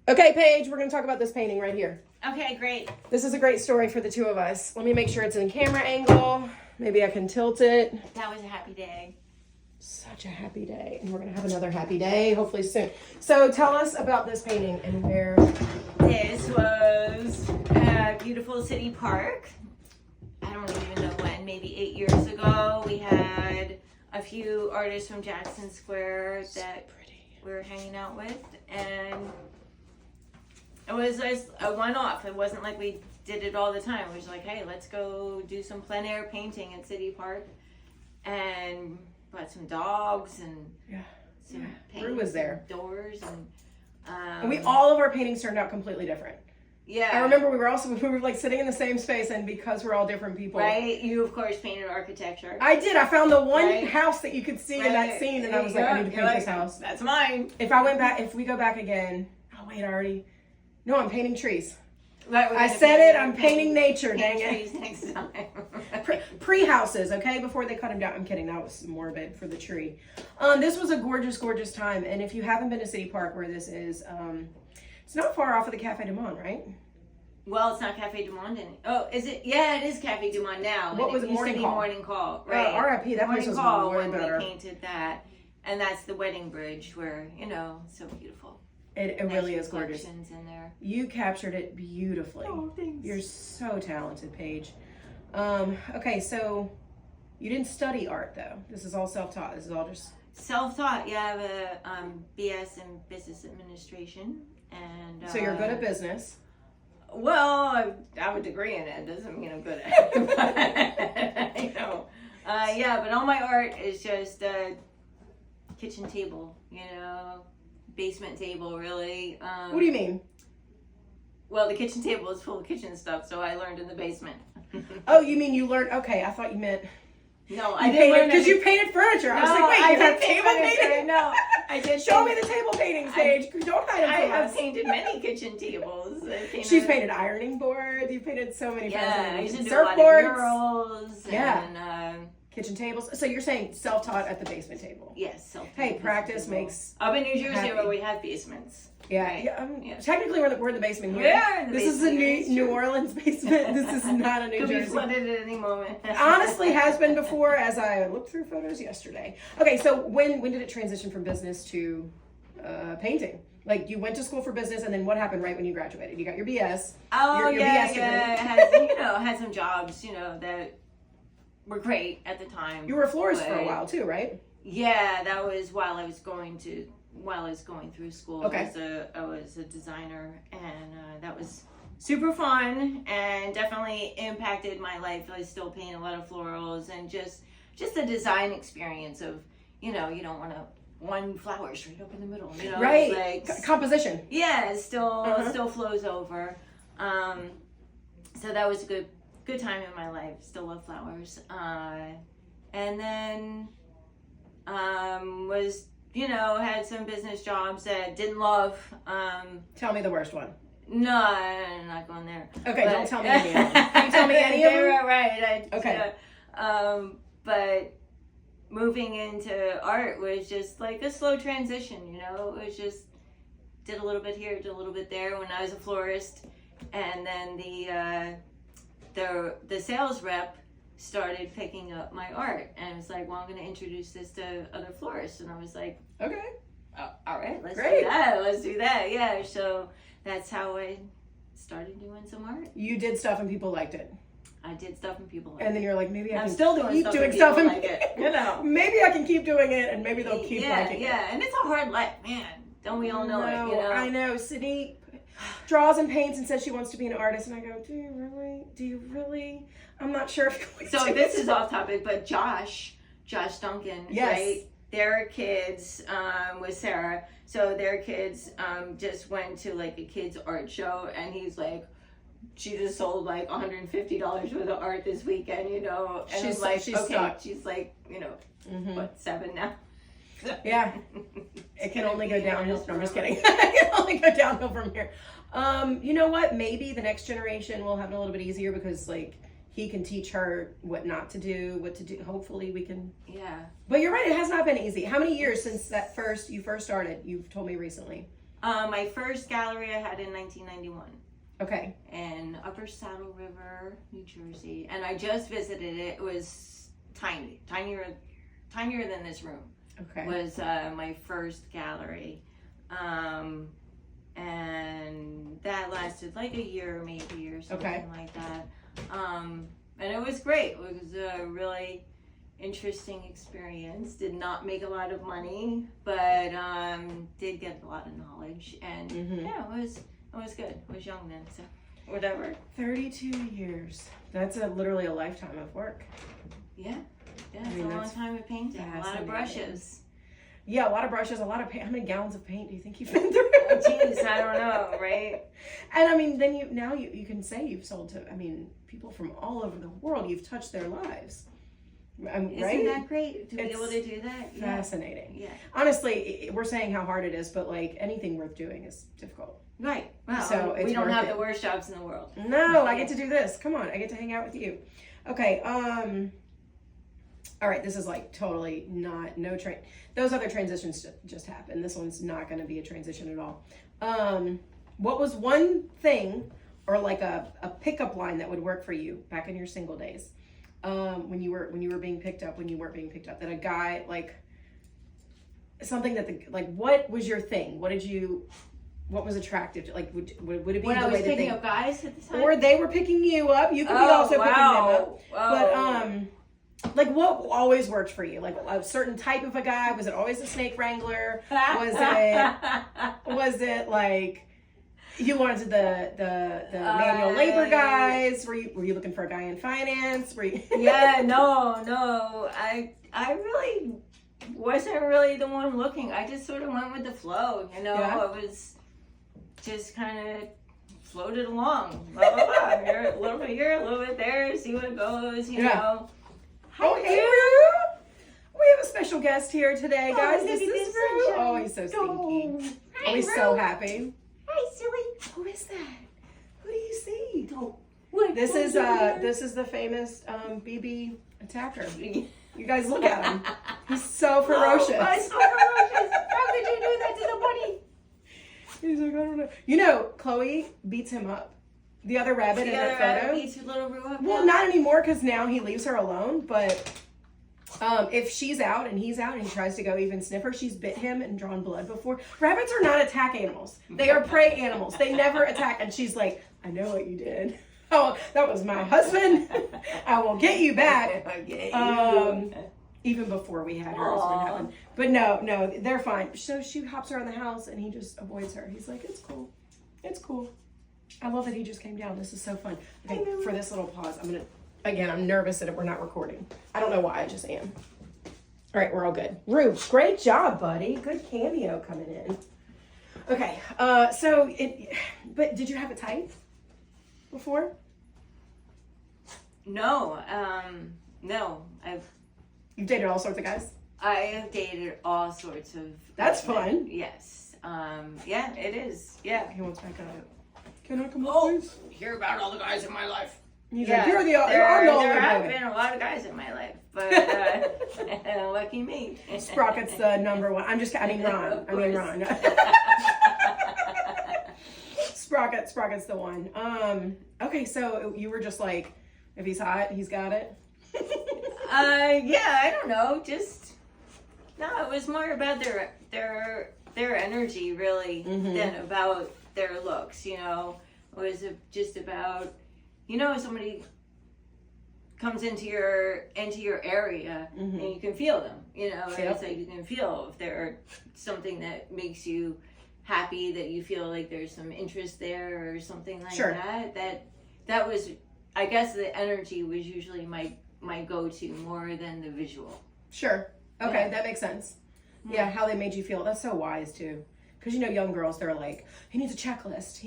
Okay, Paige, we're going to talk about this painting right here. Okay, great. This is a great story for the two of us. Let me make sure it's in camera angle. Maybe I can tilt it. That was a happy day. Such a happy day. And we're going to have another happy day, hopefully soon. So tell us about this painting and where. This was a beautiful city park. I don't even know when, maybe 8 years ago. We had a few artists from Jackson Square that we were hanging out with. And it was just a one-off. It wasn't like we did it all the time. It was like, hey, let's go do some plein air painting at City Park. And brought some dogs and some Drew was there. Doors and all of our paintings turned out completely different. Yeah. I remember we were like sitting in the same space, and because we're all different people. Right. You of course painted architecture. I did. I found the one house that you could see in that scene, and I was like, I need to paint this house. That's mine. If we go back again. Oh wait, No, I'm painting trees. Right, I said it. I'm painting nature. Dang trees it. next time. Pre-houses, okay, before they cut them down. I'm kidding. That was morbid for the tree. This was a gorgeous, gorgeous time. And if you haven't been to City Park, where this is, it's not far off of the Cafe du Monde, right? Well, it's not Cafe du Monde. Oh, is it? Yeah, it is Cafe du Monde now. What was it? Morning Call. Morning Call. Right. R.I.P. That place was way better. We painted that, and that's the wedding bridge where so beautiful. It really is gorgeous. In there. You captured it beautifully. Oh, thanks. You're so talented, Paige. Okay, so you didn't study art though. This is all self-taught. This is all just self-taught. Yeah, I have a BS in business administration, and so you're good at business. Well, I have a degree in it. Doesn't mean I'm good at it. But all my art is just a kitchen table. Basement table, really. What do you mean? Well, the kitchen table is full of kitchen stuff, so I learned in the basement. Oh, you mean you learned? Okay, I thought you meant. No, I didn't learn because you painted furniture. I was like, wait, you have table painting? No, I did. Show me the table paintings, Paige. Don't hide them from us. I've painted many kitchen tables. She's painted ironing boards. You painted so many. Yeah, I used to do surfboards. A lot of murals. Yeah. Kitchen tables. So you're saying self-taught at the basement table? Yes, self-taught. Hey, practice makes. Up in New Jersey where we have basements. Yeah, right? Technically we're in the basement here. Yeah, this is a New Orleans basement. This is not a New Jersey. Could be flooded at any moment. Honestly, has been before, as I looked through photos yesterday. Okay, so when did it transition from business to painting? Like you went to school for business, and then what happened right when you graduated? You got your BS. Oh, your BS degree. Had some jobs, that were great at the time. You were a florist for a while too, right? Yeah, that was while I was going through school. Okay. I was a designer, and that was super fun and definitely impacted my life. I still paint a lot of florals and just the design experience of, you don't want to one flower straight up in the middle, Right. Like, composition. Yeah, it still flows over. So that was a good time in my life. Still love flowers. And then was had some business jobs that didn't love. Tell me the worst one. No, I'm not going there. Okay, don't tell me any of them. Can you tell me any of them? Right. Okay. But moving into art was just like a slow transition. It was just did a little bit here, did a little bit there when I was a florist, and then the sales rep started picking up my art, and it was like, well, I'm going to introduce this to other florists, and I was like, okay, all right, let's do that. Yeah, so that's how I started doing some art. You did stuff and people liked it. I did stuff and people liked it. And then you're like, maybe I'm still doing stuff and like it. Maybe I can keep doing it, and maybe they'll keep liking it. Yeah, and it's a hard life, man. Don't we all know it? I know. Sydney draws and paints and says she wants to be an artist, and I go, do you really? I'm not sure if. So this is off topic, but Josh Duncan, yes. Right? Their kids with Sarah. So their kids just went to like a kids art show, and he's like, she just sold like $150 worth of art this weekend, And she's like, she's okay, stuck. she's like, what, 7 now? Yeah, it can only go downhill. No, I'm just kidding. It can only go downhill from here. You know what? Maybe the next generation will have it a little bit easier because like he can teach her what not to do, what to do. Hopefully we can. Yeah. But you're right. It has not been easy. How many years since you first started? You've told me recently. My first gallery I had in 1991 Okay. in Upper Saddle River, New Jersey, and I just visited it. It was tinier than this room. Okay. Was my first gallery, and that lasted like a year maybe or something like that. And it was great. It was a really interesting experience. Did not make a lot of money, but did get a lot of knowledge, and yeah, it was good. I was young then, so whatever. 32 years. That's literally a lifetime of work. Yeah, it's a long time of painting. A lot of brushes. Yeah, a lot of brushes, a lot of paint. How many gallons of paint do you think you've been through? Jeez, I don't know, right? And I mean, then you can say you've sold to, people from all over the world. You've touched their lives. Isn't right? that great to be able to do that? Fascinating. Yeah. Honestly, we're saying how hard it is, but like anything worth doing is difficult. Right. Well, so we don't have the worst jobs in the world. No, I get to do this. Come on, I get to hang out with you. Okay. All right, this is like totally no train. Those other transitions just happened. This one's not going to be a transition at all. What was one thing or like a pickup line that would work for you back in your single days? When you were being picked up, when you weren't being picked up, that a guy, like something that what was your thing? What was attractive to, like, would it be when the I was way that picking up guys at the time? or they were picking you up? You could be also picking them up. Wow. But like what always worked for you? Like a certain type of a guy? Was it always a snake wrangler? Was it like you wanted the manual labor guys? Were you looking for a guy in finance? Yeah, no. I really wasn't really the one looking. I just sort of went with the flow, you know. Yeah. I was just kind of floated along. Blah, blah, blah. Here, a little bit here, a little bit there, see what it goes, you know. Oh, hey, Rue. We have a special guest here today, guys. This is Rue. Oh, he's so stinky. Hi, He's Rue. so happy. Hi, silly. Who is that? Who do you see? What? This is the famous BB attacker. You guys look at him. He's so ferocious. Oh, I'm so ferocious. How could you do that to the bunny? He's like, I don't know. You know, Chloe beats him up. The other rabbit in that photo. Beats your little Rue up. Well, not anymore because now he leaves her alone. But if she's out and he's out and he tries to go even sniff her, she's bit him and drawn blood before. Rabbits are not attack animals. They are prey animals. They never attack. And she's like, I know what you did. Oh, that was my husband. I will get you back. Even before we had her husband happen. But no, they're fine. So she hops around the house and he just avoids her. He's like, it's cool. It's cool. I love that he just came down. This is so fun. Okay, for this little pause, I'm nervous that we're not recording. I don't know why, I just am. All right, we're all good. Rue, great job, buddy. Good cameo coming in. Okay, but did you have a type before? No, You've dated all sorts of guys? I have dated all sorts of. That's fun. Yes. Yeah, it is. Yeah. He wants back up. Can I come up, please? Hear about all the guys in my life. He's Yeah, like, you're the there only have boy. been a lot of guys in my life, but lucky me. Sprocket's the number one. Ron. Ron. Sprocket's the one. Okay, so you were just like, if he's hot, he's got it. Yeah, I don't know. It was more about their energy really than about their looks. You know, it was just about, somebody comes into your area and you can feel them. And it's like you can feel if they're something that makes you happy, that you feel like there's some interest there or something like that. That was, I guess, the energy was usually my go-to more than the visual. Sure. Okay, that makes sense. Yeah, how they made you feel. That's so wise too. Because young girls, they're like, he needs a checklist.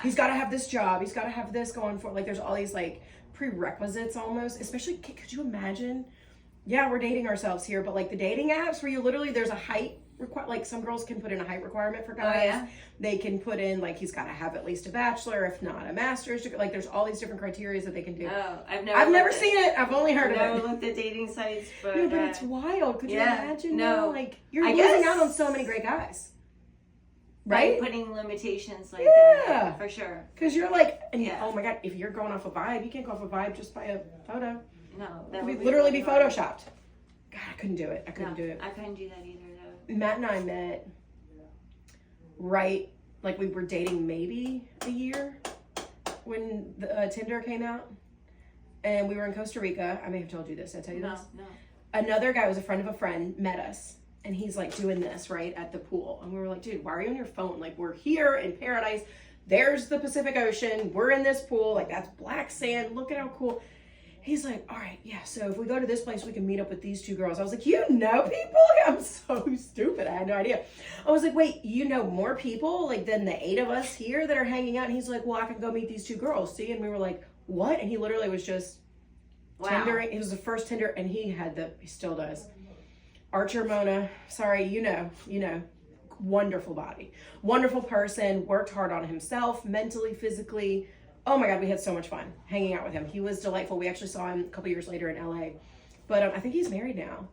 He's got to have this job. He's got to have this going for. Like, there's all these like prerequisites almost. Especially, could you imagine? Yeah, we're dating ourselves here, but like the dating apps where you literally there's a height like some girls can put in a height requirement for guys. Oh, yeah? They can put in like he's got to have at least a bachelor, if not a master's degree. Like there's all these different criteria that they can do. Oh, I've never seen it. I've only heard of it. I've never looked at dating sites, but No, but it's wild. Could you imagine? No. Like you're losing out on so many great guys. Right? By putting limitations like Yeah. that, for sure. Because you're like, Yeah. oh my God, if you're going off a vibe, you can't go off a vibe just by a photo. No, It that would would literally be really hard. photoshopped. God, I couldn't do it. I couldn't do it. I couldn't do that either, though. Matt and I met right, like we were dating maybe a year when the Tinder came out. And we were in Costa Rica. I may have told you this. Did I tell you this? No. Another guy was a friend of a friend, met us. And he's like doing this, right, at the pool. And we were like, dude, why are you on your phone? Like, we're here in paradise. There's the Pacific Ocean. We're in this pool. Like, that's black sand. Look at how cool. He's like, all right, yeah, so if we go to this place, we can meet up with these two girls. I was like, you know people? I'm so stupid. I had no idea. I was like, wait, you know more people, like, than the 8 of us here that are hanging out? And he's like, well, I can go meet these 2 girls, see? And we were like, what? And he literally was just Tindering. It was the first Tinder, and he still does. Archer Mona, sorry, you know, wonderful body, wonderful person, worked hard on himself, mentally, physically. Oh my God, we had so much fun hanging out with him. He was delightful. We actually saw him a couple years later in LA, but I think he's married now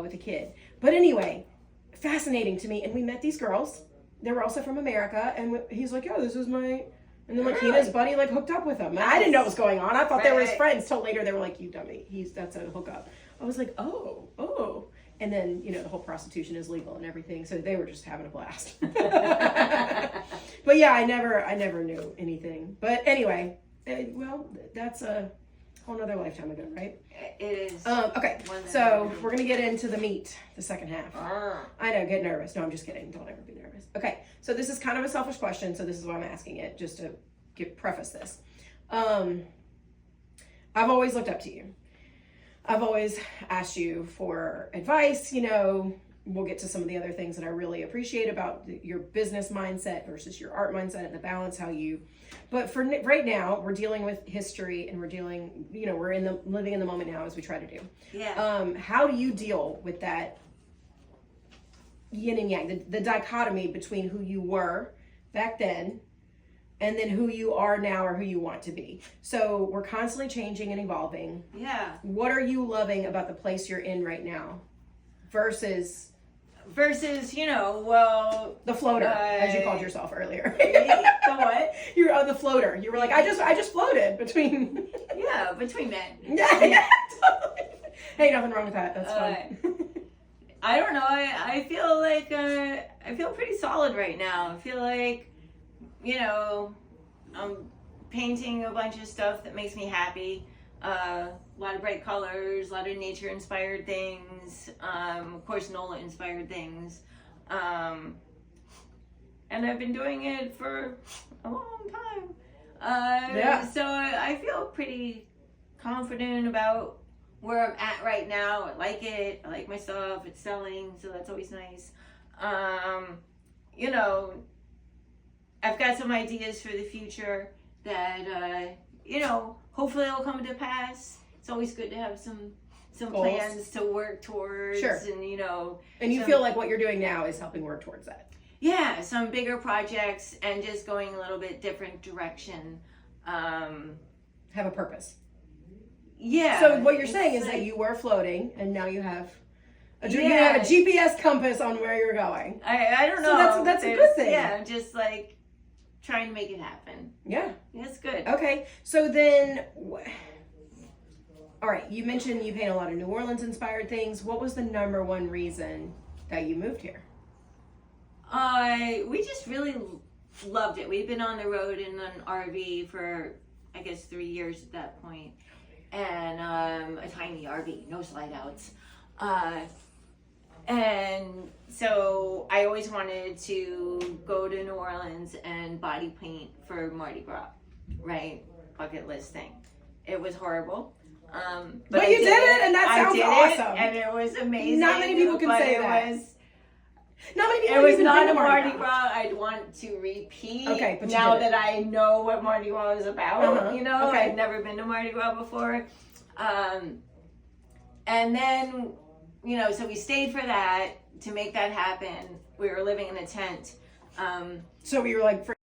with a kid. But anyway, fascinating to me. And we met these girls. They were also from America, and he's like, "Oh, this is my." And then like he and his buddy like hooked up with him. And I didn't know what was going on. I thought they were his friends. Till later they were like, "You dummy, that's a hookup." I was like, "Oh." And then, the whole prostitution is legal and everything. So they were just having a blast. But yeah, I never knew anything. But anyway, well, that's a whole nother lifetime ago, right? It is. Okay, so we're going to get into the meat, the second half. I know, get nervous. No, I'm just kidding. Don't ever be nervous. Okay, so this is kind of a selfish question. So this is why I'm asking it, just to preface this. I've always looked up to you. I've always asked you for advice. We'll get to some of the other things that I really appreciate about your business mindset versus your art mindset and the balance, but for right now, we're dealing with history and we're living in the moment now as we try to do. Yeah. How do you deal with that yin and yang, the dichotomy between who you were back then and then who you are now or who you want to be? So we're constantly changing and evolving. Yeah. What are you loving about the place you're in right now versus, the floater, as you called yourself earlier. The what? You're the floater. You were like, I just floated between. Yeah, between men. Yeah, totally. Hey, nothing wrong with that. That's fine. I don't know. I feel like I feel pretty solid right now. I feel like, I'm painting a bunch of stuff that makes me happy. A lot of bright colors, a lot of nature-inspired things. Of course, NOLA-inspired things. And I've been doing it for a long time. So I feel pretty confident about where I'm at right now. I like it. I like my stuff. It's selling, so that's always nice. I've got some ideas for the future that, hopefully it'll come to pass. It's always good to have some Goals. plans to work towards. Sure. And, And you feel like what you're doing now is helping work towards that. Yeah, some bigger projects and just going a little bit different direction. Have a purpose. Yeah. So what you're saying is that you were floating and now you have you have a GPS compass on where you're going. I don't know. So that's a good thing. Yeah, just like trying to make it happen. Yeah. That's good. Okay. So then, all right, you mentioned you paint a lot of New Orleans inspired things. What was the number one reason that you moved here? We just really loved it. We'd been on the road in an RV for, I guess, 3 years at that point. And a tiny RV, no slide outs. And so I always wanted to go to New Orleans and body paint for Mardi Gras, right? Bucket list thing. It was horrible. But you did it, and that sounds awesome. And it was amazing. Not many people can say that. Not many people. It was even not think a of Mardi Gras I'd want to repeat. Okay, but now that I know what Mardi Gras is about, Okay. I've never been to Mardi Gras before. And then, so we stayed for that to make that happen. We were living in a tent. So we were like.